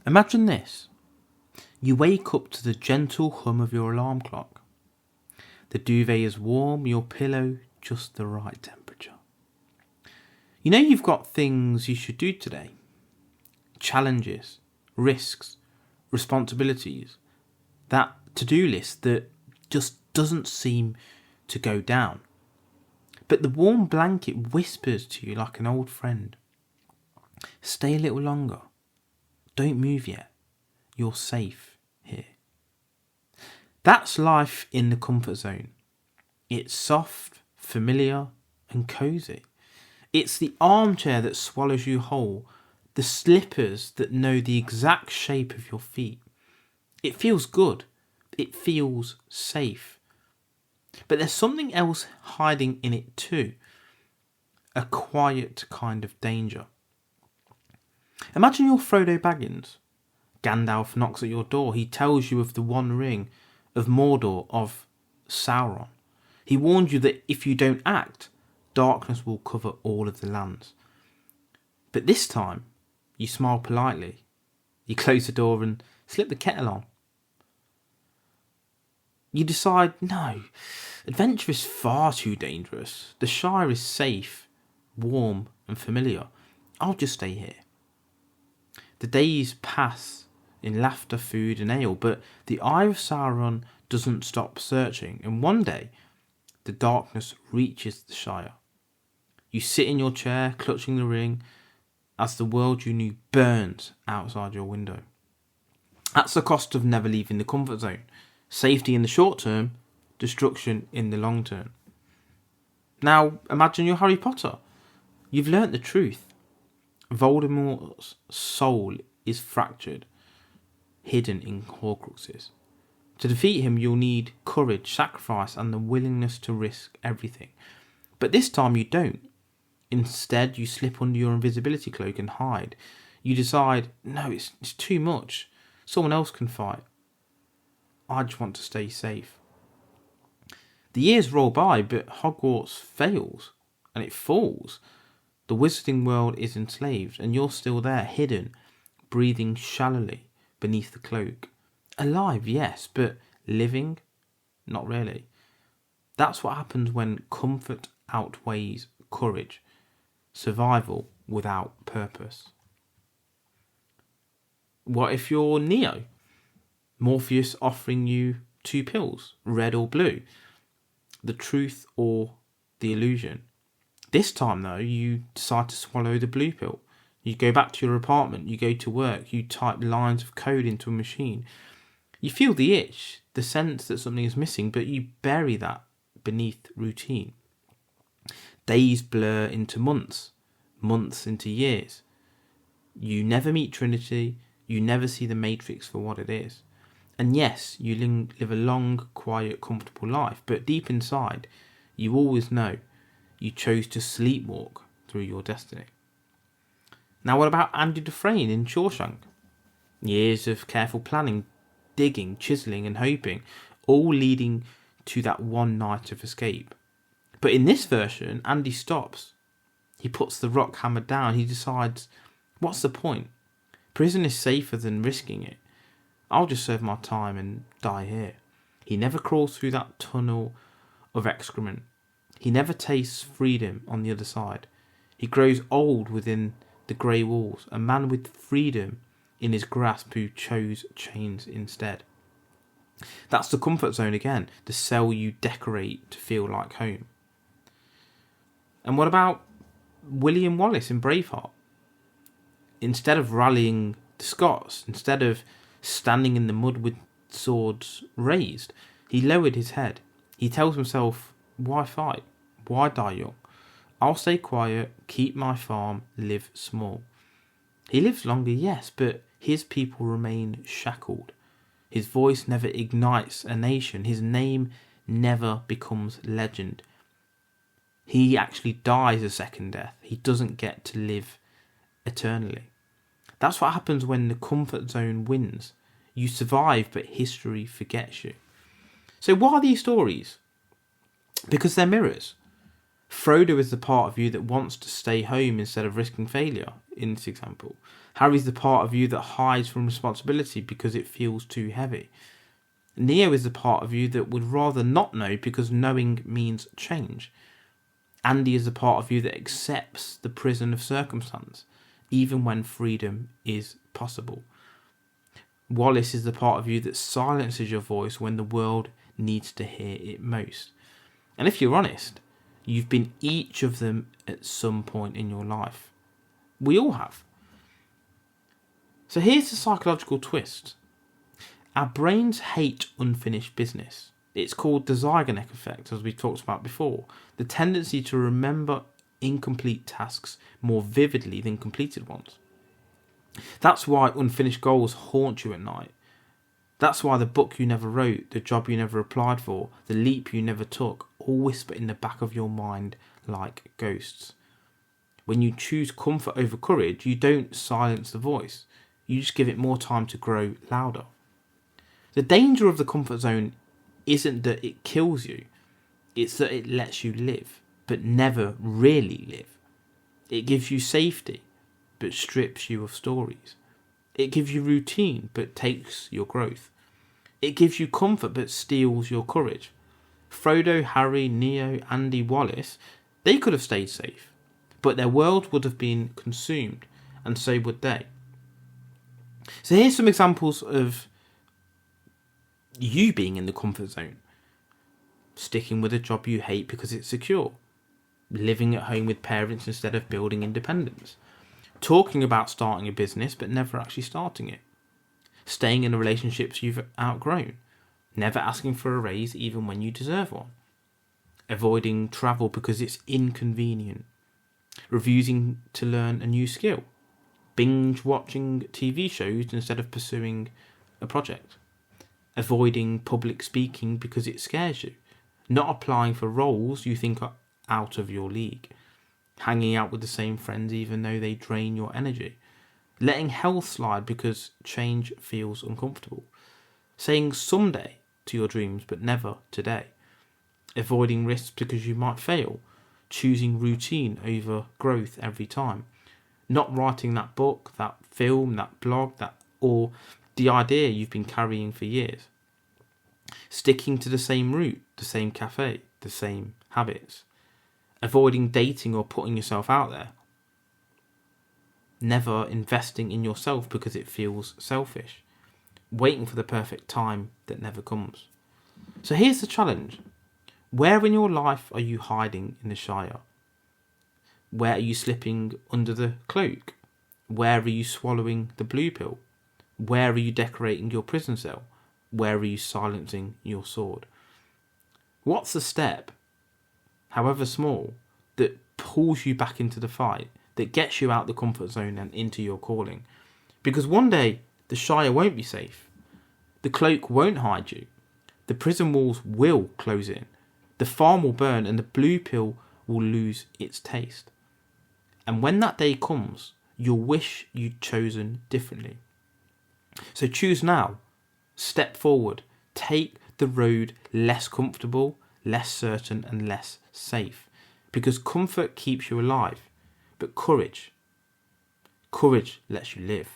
Imagine this. You wake up to the gentle hum of your alarm clock. The duvet is warm, your pillow just the right temperature. You know you've got things you should do today. Challenges, risks, responsibilities. That to-do list that just doesn't seem to go down. But the warm blanket whispers to you like an old friend. Stay a little longer. Don't move yet. You're safe here. That's life in the comfort zone. It's soft, familiar, and cosy. It's the armchair that swallows you whole, the slippers that know the exact shape of your feet. It feels good. It feels safe. But there's something else hiding in it too. A quiet kind of danger. Imagine you're Frodo Baggins. Gandalf knocks at your door. He tells you of the One Ring, of Mordor, of Sauron. He warned you that if you don't act, darkness will cover all of the lands. But this time, you smile politely. You close the door and slip the kettle on. You decide, no, adventure is far too dangerous. The Shire is safe, warm and familiar. I'll just stay here. The days pass in laughter, food and ale, but the eye of Sauron doesn't stop searching, and one day the darkness reaches the Shire. You sit in your chair, clutching the ring, as the world you knew burns outside your window. That's the cost of never leaving the comfort zone. Safety in the short term, destruction in the long term. Now, imagine you're Harry Potter. You've learnt the truth. Voldemort's soul is fractured, hidden in Horcruxes. To defeat him, you'll need courage, sacrifice, and the willingness to risk everything. But this time you don't. Instead, you slip under your invisibility cloak and hide. You decide, no, it's too much. Someone else can fight. I just want to stay safe. The years roll by, but Hogwarts fails, and it falls. The wizarding world is enslaved, and you're still there, hidden, breathing shallowly beneath the cloak. Alive, yes, but living? Not really. That's what happens when comfort outweighs courage. Survival without purpose. What if you're Neo? Morpheus offering you 2 pills, red or blue. The truth or the illusion. This time though, you decide to swallow the blue pill. You go back to your apartment, you go to work, you type lines of code into a machine. You feel the itch, the sense that something is missing, but you bury that beneath routine. Days blur into months, months into years. You never meet Trinity, you never see the Matrix for what it is. And yes, you live a long, quiet, comfortable life, but deep inside, you always know you chose to sleepwalk through your destiny. Now what about Andy Dufresne in Shawshank? Years of careful planning, digging, chiselling and hoping, all leading to that one night of escape. But in this version, Andy stops. He puts the rock hammer down. He decides, what's the point? Prison is safer than risking it. I'll just serve my time and die here. He never crawls through that tunnel of excrement. He never tastes freedom on the other side. He grows old within the grey walls, a man with freedom in his grasp who chose chains instead. That's the comfort zone again, the cell you decorate to feel like home. And what about William Wallace in Braveheart? Instead of rallying the Scots, instead of standing in the mud with swords raised, he lowered his head. He tells himself, why fight? Why die young? I'll stay quiet, keep my farm, live small. He lives longer, yes, but his people remain shackled. His voice never ignites a nation. His name never becomes legend. He actually dies a second death. He doesn't get to live eternally. That's what happens when the comfort zone wins. You survive, but history forgets you. So why are these stories? Because they're mirrors. Frodo is the part of you that wants to stay home instead of risking failure, in this example. Harry's the part of you that hides from responsibility because it feels too heavy. Neo is the part of you that would rather not know because knowing means change. Andy is the part of you that accepts the prison of circumstance, even when freedom is possible. Wallace is the part of you that silences your voice when the world needs to hear it most. And if you're honest, you've been each of them at some point in your life. We all have. So here's the psychological twist. Our brains hate unfinished business. It's called the Zeigarnik Effect, as we talked about before. The tendency to remember incomplete tasks more vividly than completed ones. That's why unfinished goals haunt you at night. That's why the book you never wrote, the job you never applied for, the leap you never took, all whisper in the back of your mind like ghosts. When you choose comfort over courage, you don't silence the voice. You just give it more time to grow louder. The danger of the comfort zone isn't that it kills you. It's that it lets you live, but never really live. It gives you safety, but strips you of stories. It gives you routine, but takes your growth. It gives you comfort, but steals your courage. Frodo, Harry, Neo, Andy, Wallace, they could have stayed safe, but their world would have been consumed, and so would they. So here's some examples of you being in the comfort zone. Sticking with a job you hate because it's secure. Living at home with parents instead of building independence. Talking about starting a business but never actually starting it. Staying in the relationships you've outgrown. Never asking for a raise even when you deserve one. Avoiding travel because it's inconvenient. Refusing to learn a new skill. Binge watching TV shows instead of pursuing a project. Avoiding public speaking because it scares you. Not applying for roles you think are out of your league. Hanging out with the same friends even though they drain your energy. Letting health slide because change feels uncomfortable. Saying someday to your dreams but never today. Avoiding risks because you might fail. Choosing routine over growth every time. Not writing that book, that film, that blog, or the idea you've been carrying for years. Sticking to the same route, the same cafe, the same habits. Avoiding dating or putting yourself out there. Never investing in yourself because it feels selfish. Waiting for the perfect time that never comes. So here's the challenge. Where in your life are you hiding in the Shire? Where are you slipping under the cloak? Where are you swallowing the blue pill? Where are you decorating your prison cell? Where are you silencing your sword? What's the step, however small, that pulls you back into the fight, that gets you out the comfort zone and into your calling? Because one day, the Shire won't be safe. The cloak won't hide you. The prison walls will close in. The farm will burn and the blue pill will lose its taste. And when that day comes, you'll wish you'd chosen differently. So choose now. Step forward. Take the road less comfortable, less certain and less safe. Because comfort keeps you alive. But courage lets you live.